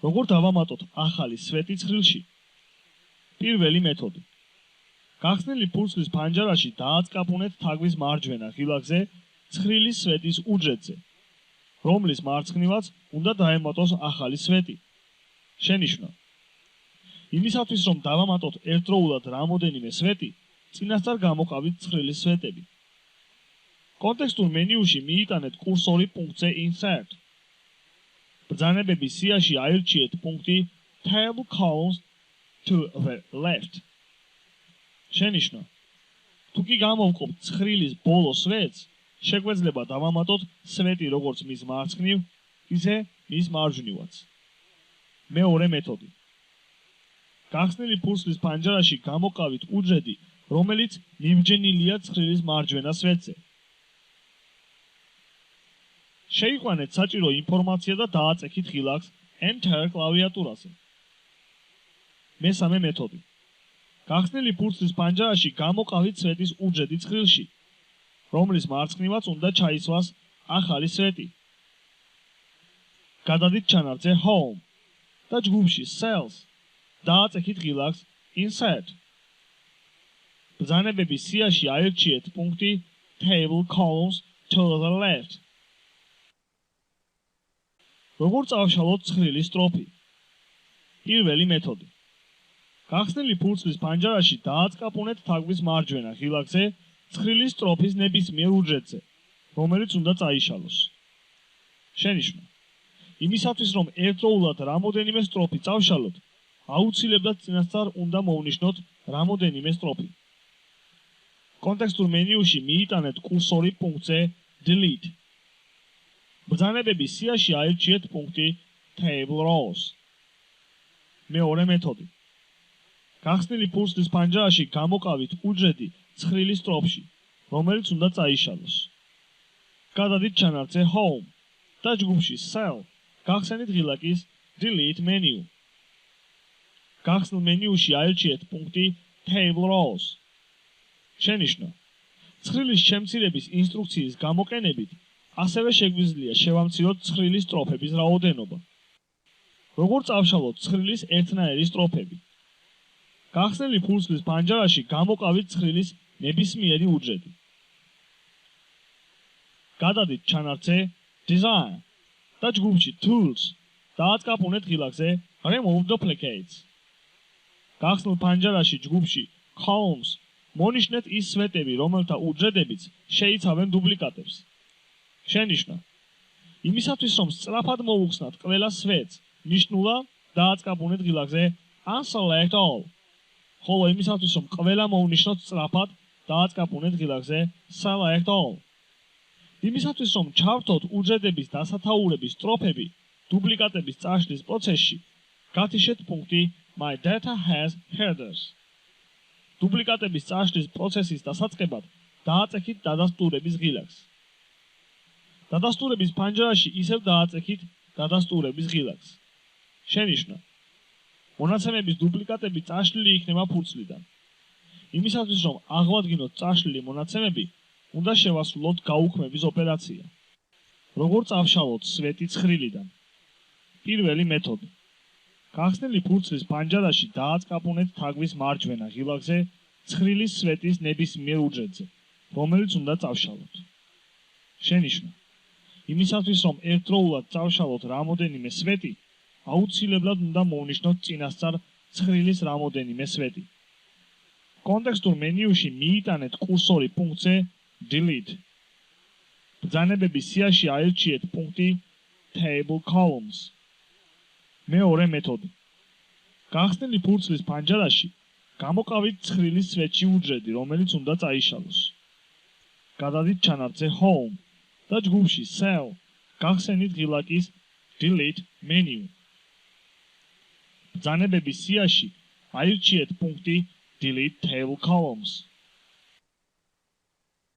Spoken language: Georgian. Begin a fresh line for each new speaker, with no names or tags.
როგორ დავამატოთ ახალი სვეტი ცხრილში? პირველი მეთოდი. გახსნილი ფურცლის ფანჯარაში დააწკაპუნეთ თაგვის მარჯვენა ღილაკზე ცხრილის სვეტის უჯრედზე, რომლის მარცხნივაც უნდა დაემატოს ახალი სვეტი. შენიშვნა. იმისათვის, რომ დავამატოთ ერთდროულად რამოდენიმე სვეტი, წინასწარ გამოყავით ცხრილის სვეტები. კონტექსტურ მენიუში მიიტანეთ კურსორი პუნქტზე Insert. ბრძანებების სიაში აირჩიეთ პუნქტი Table Columns to the left. შენიშვნა. თუ კი გამოვყოფთ ცხრილის ბოლო სვეტს, შეგვეძლება დავამატოთ სვეტი როგორც მის მარცხნივ, ისე მის მარჯვნივაც. მეორე მეთოდი. გახსნილი ფურცლის ფანჯარაში გამოყავით უჯრედი, რომელიც მიმჯენილია ცხრილის მარჯვენა სვეტზე. შეიყვანეთ საჭირო ინფორმაცია და დააწექით ღილაკს Enter კლავიატურაზე. მესამე მეთოდი. გახსნილი ფურცლის ფანჯარაში გამოყავით სვეტის უჯრედი ცხრილში, რომლის მარცხნივაც უნდა ჩაისვას ახალი სვეტი. გადადით ჩანართზე Home და ჯგუფში Cells დააწექით ღილაკს Insert. ბრძანებების სიაში აირჩიეთ პუნქტი Table Columns to the left. როგორ წავშალოთ ცხრილის სტროფი? პირველი მეთოდი. გახსნილი ფურცლის ფანჯარაში დააწკაპუნეთ თაგვის მარჯვენა ღილაკზე ცხრილის სტროფის ნებისმიერ უჯრედზე, რომელიც უნდა წაიშალოს. შენიშვნა. იმისათვის, რომ ერთდროულად რამოდენიმე სტროფი წავშალოთ, აუცილებლად წინასწარ უნდა მოვნიშნოთ რამოდენიმე სტროფი. კონტექსტურ მენიუში მიიტანეთ კურსორი პუნქტზე Delete. ბრძანებების სიაში აირჩიეთ პუნქტი Table Rows. მეორე მეთოდი. გახსნილი ფურცლის ფანჯარაში გამოყავით უჯრედი ცხრილის სტროფში, რომელიც უნდა წაიშალოს. გადადით ჩანართზე Home და ჯგუფში Cell გახსენით ღილაკის Delete menu. გახსნილ მენიუში აირჩიეთ პუნქტი Table Rows. შენიშვნა. ცხრილის შემცირების ინსტრუქციის გამოყენებით ასევე შეგვიძლია შევამციროთ ცხრილის სტროფების რაოდენობა. როგორ წავშალოთ ცხრილის ერთნაირი სტროფები? გახსნილი ფურცლის ფანჯარაში გამოყავით ცხრილის ნებისმიერი უჯრედი. გადადით ჩანართზე Design და ჯგუფში Tools დააწკაპუნეთ ღილაკზე Remove Duplicates. გახსნილ ფანჯარაში ჯგუფში Columns მონიშნეთ ის სვეტები, რომელთა უჯრედებიც შეიცავენ დუპლიკატებს. შენიშვნა. იმისათვის, რომ სწრაფად მოვუხსნათ ყველა სვეტს, ნიშნულა დააწკაპუნეთ ღილაკზე Unselect All. ხოლო იმისათვის, რომ ყველა მოვნიშნოთ სწრაფად, დააწკაპუნეთ ღილაკზე Select All. იმისათვის, რომ ჩავრთოთ უჯრედების დასათაურების სტროფები დუპლიკატების წაშლის პროცესში, გათიშეთ პუნქტი My Data Has Headers. დუპლიკატების წაშლის პროცესის დასაწყებად დააწექით დადასტურების ღილაკს. დადასტურების ფანჯარაში ისევ დააწექით დადასტურების ღილაკს. შენიშვნა. მონაცემების დუპლიკატები წაშლილი იქნება ფურცლიდან. იმისათვის, რომ აღვადგინოთ წაშლილი მონაცემები, უნდა შევასრულოთ გაუქმების ოპერაცია. როგორ წავშალოთ სვეტი ცხრილიდან? პირველი მეთოდი. გახსნილი ფურცლის ფანჯარაში დააწკაპუნეთ თაგვის მარჯვენა ღილაკზე ცხრილის სვეტის ნებისმიერ უჯრედზე, რომელიც უნდა წავშალოთ. შენიშვნა. იმისათვის, რომ ერთდროულად წავშალოთ რამოდენიმე სვეტი, აუცილებლად უნდა მოვნიშნოთ წინასწარ ცხრილის რამოდენიმე სვეტი. კონტექსტურ მენიუში მიიტანეთ კურსორი პუნქტზე Delete. ბრძანებების სიაში აირჩიეთ პუნქტი Table Columns. მეორე მეთოდი. გახსნილი ფურცლის ფანჯარაში გამოყავით ცხრილის სვეტში უჯრედი, რომელიც უნდა წაიშალოს. გადადით ჩანართზე Home და ჯგუფში Cell გახსენით ღილაკის Delete menu. ბრძანებების სიაში აირჩიეთ პუნქტი Delete Table Columns.